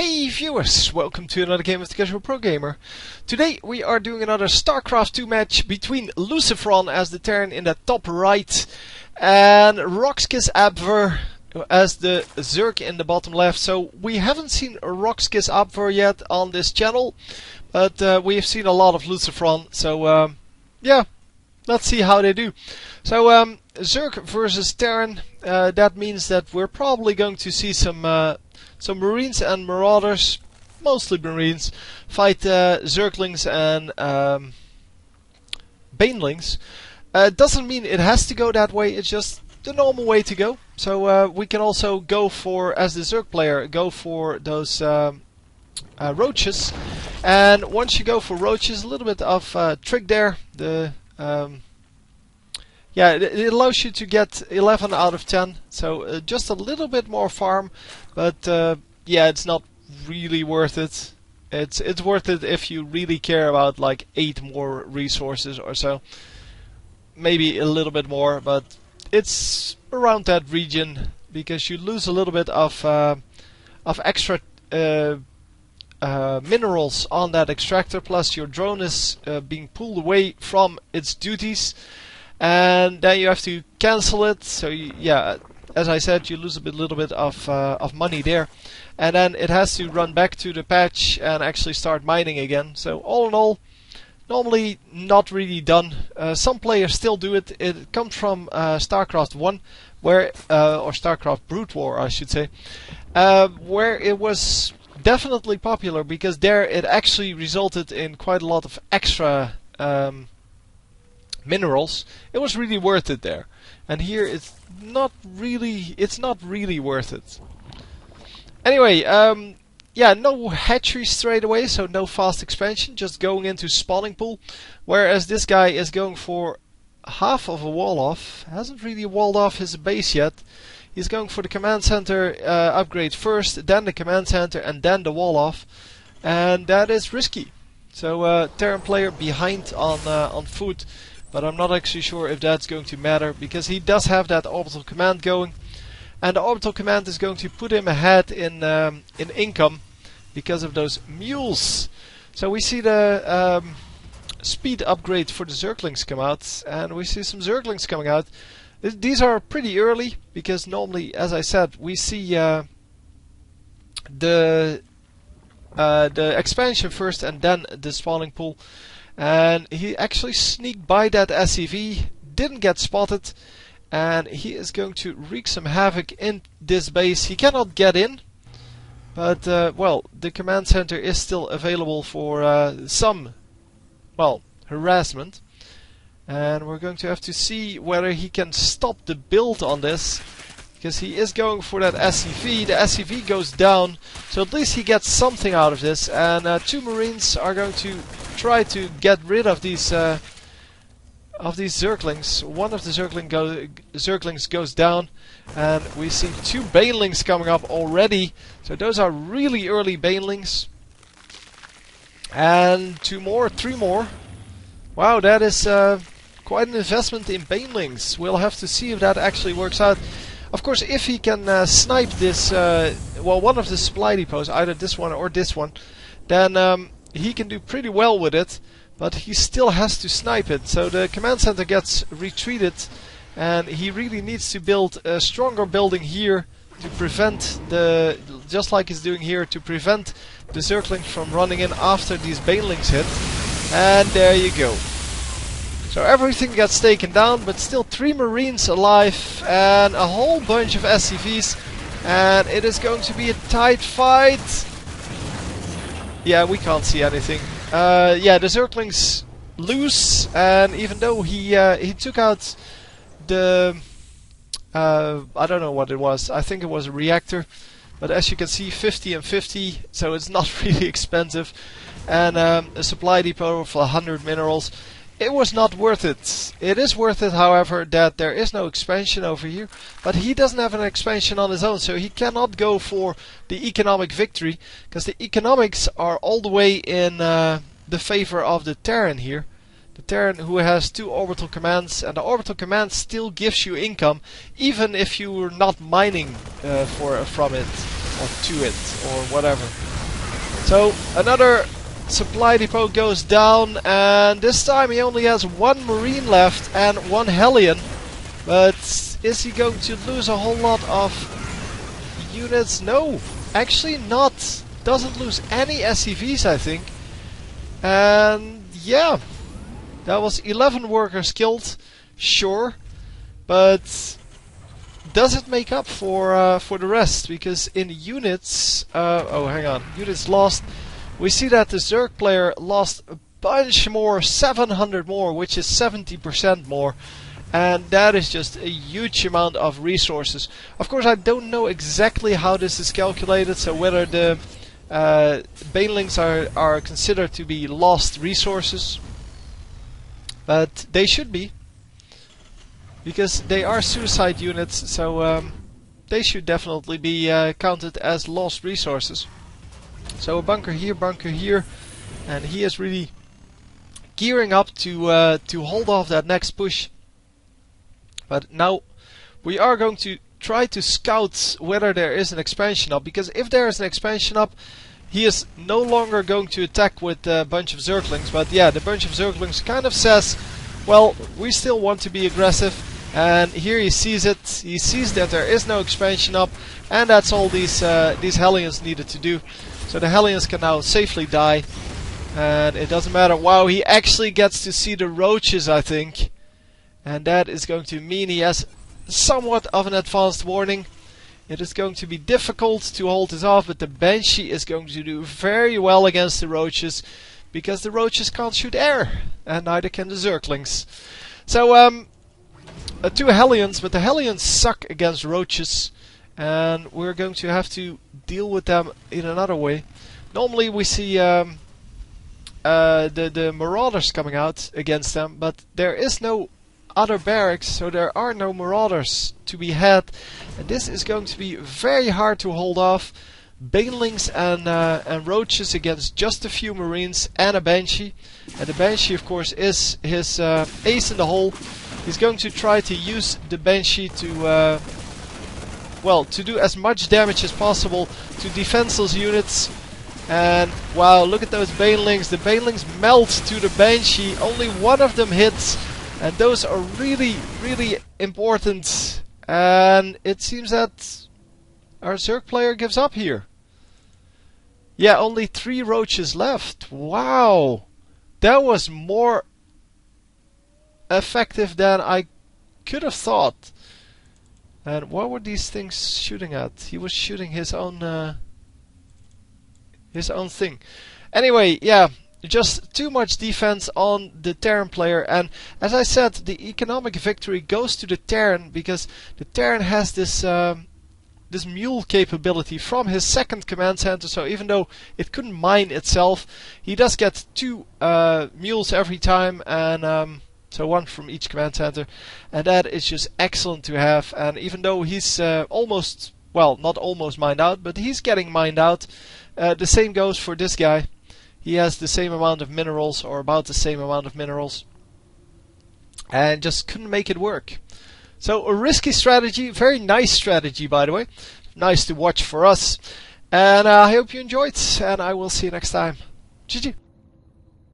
Hey viewers, welcome to another game of the CasualProGamer. Today we are doing another StarCraft 2 match between LucifroN as the Terran in the top right and roxkisAbver as the Zerg in the bottom left. So we haven't seen roxkisAbver yet on this channel, but we have seen a lot of LucifroN, so yeah, let's see how they do. So Zerg versus Terran, that means that we're probably going to see some Marines and Marauders, mostly Marines, fight Zerglings and Banelings. Doesn't mean it has to go that way, it's just the normal way to go. So we can also go for, as the Zerg player, go for those roaches. And once you go for roaches, a little bit of trick there. Yeah, it allows you to get 11 out of 10, so just a little bit more farm, but yeah, it's not really worth it. It's worth it if you really care about like 8 more resources or so, maybe a little bit more, but it's around that region because you lose a little bit of extra minerals on that extractor. Plus, your drone is being pulled away from its duties. And then you have to cancel it, so yeah, as I said, you lose a little bit of money there, and then it has to run back to the patch and actually start mining again. So all in all, normally not really done. Some players still do it. It comes from StarCraft 1, where or StarCraft Brood War, I should say, where it was definitely popular because there it actually resulted in quite a lot of extra minerals. It was really worth it there, and here it's not really worth it. Anyway, yeah, no hatchery straight away, so no fast expansion, just going into spawning pool, whereas this guy is going for half of a wall off. Hasn't really walled off his base yet. He's going for the command center upgrade first, then the command center, and then the wall off, and that is risky. So Terran player behind on food. But I'm not actually sure if that's going to matter, because he does have that orbital command going, and the orbital command is going to put him ahead in income because of those mules. So we see the speed upgrade for the Zerglings come out, and we see some Zerglings coming out. These are pretty early because normally, as I said, we see the expansion first and then the spawning pool. And he actually sneaked by that SCV, didn't get spotted, and he is going to wreak some havoc in this base. He cannot get in, but well, the command center is still available for some, well, harassment. And we're going to have to see whether he can stop the build on this, because he is going for that SCV. The SCV goes down, so at least he gets something out of this. And 2 Marines are going to try to get rid of these Zerglings. One of the Zerglings goes down, and we see 2 Banelings coming up already. So those are really early Banelings. And 2 more, 3 more. Wow, that is quite an investment in Banelings. We'll have to see if that actually works out. Of course, if he can snipe this, well, one of the supply depots, either this one or this one, then he can do pretty well with it, but he still has to snipe it. So the command center gets retreated, and he really needs to build a stronger building here to prevent just like he's doing here, to prevent the Zerglings from running in after these Banelings hit. And there you go. So everything gets taken down, but still 3 Marines alive and a whole bunch of SCVs, and it is going to be a tight fight. Yeah, we can't see anything. Yeah, the Zerglings lose, and even though he took out the I don't know what it was. I think it was a reactor, but as you can see, 50 and 50, so it's not really expensive, and a supply depot for 100 minerals. It was not worth it. It is worth it, however, that there is no expansion over here, but he doesn't have an expansion on his own, so he cannot go for the economic victory, because the economics are all the way in the favor of the Terran here. The Terran, who has 2 orbital commands, and the orbital command still gives you income, even if you're not mining from it. or to it, or whatever. So another supply depot goes down, and this time he only has 1 Marine left and 1 Hellion. But is he going to lose a whole lot of units? No, actually not. Doesn't lose any SCVs, I think. And yeah, that was 11 workers killed, sure, but does it make up for the rest? Because in units, oh hang on, units lost. We see that the Zerg player lost a bunch more, 700 more, which is 70% more. And that is just a huge amount of resources. Of course, I don't know exactly how this is calculated, so whether the banelings are considered to be lost resources. But they should be. Because they are suicide units, so they should definitely be counted as lost resources. So a bunker here, and he is really gearing up to hold off that next push. But now we are going to try to scout whether there is an expansion up, because if there is an expansion up, he is no longer going to attack with a bunch of Zerglings. But yeah, the bunch of Zerglings kind of says, well, we still want to be aggressive. And here he sees it. He sees that there is no expansion up, and that's all these Hellions needed to do. So the Hellions can now safely die, and it doesn't matter. Wow, he actually gets to see the roaches, I think, and that is going to mean he has somewhat of an advanced warning. It is going to be difficult to hold this off, but the Banshee is going to do very well against the roaches, because the roaches can't shoot air, and neither can the Zerglings. So 2 Hellions, but the Hellions suck against roaches, and we're going to have to deal with them in another way. Normally we see the Marauders coming out against them, but there is no other barracks, so there are no Marauders to be had, and this is going to be very hard to hold off. Banelings and roaches against just a few Marines and a Banshee, and the Banshee of course is his ace in the hole. He's going to try to use the Banshee to well, to do as much damage as possible to defenseless units. And wow, look at those Banelings. The Banelings melt to the Banshee. Only one of them hits, and those are really, really important. And it seems that our Zerg player gives up here. Yeah, only 3 roaches left. Wow, that was more effective than I could have thought. And what were these things shooting at? He was shooting his own thing. Anyway, yeah, just too much defense on the Terran player, and as I said, the economic victory goes to the Terran, because the Terran has this this mule capability from his second command center. So even though it couldn't mine itself, he does get 2 mules every time, and so 1 from each command center, and that is just excellent to have. And even though he's almost, well, not almost mined out, but he's getting mined out, the same goes for this guy. He has the same amount of minerals, or about the same amount of minerals, and just couldn't make it work. So a risky strategy, very nice strategy by the way, nice to watch for us, and I hope you enjoyed, and I will see you next time. GG.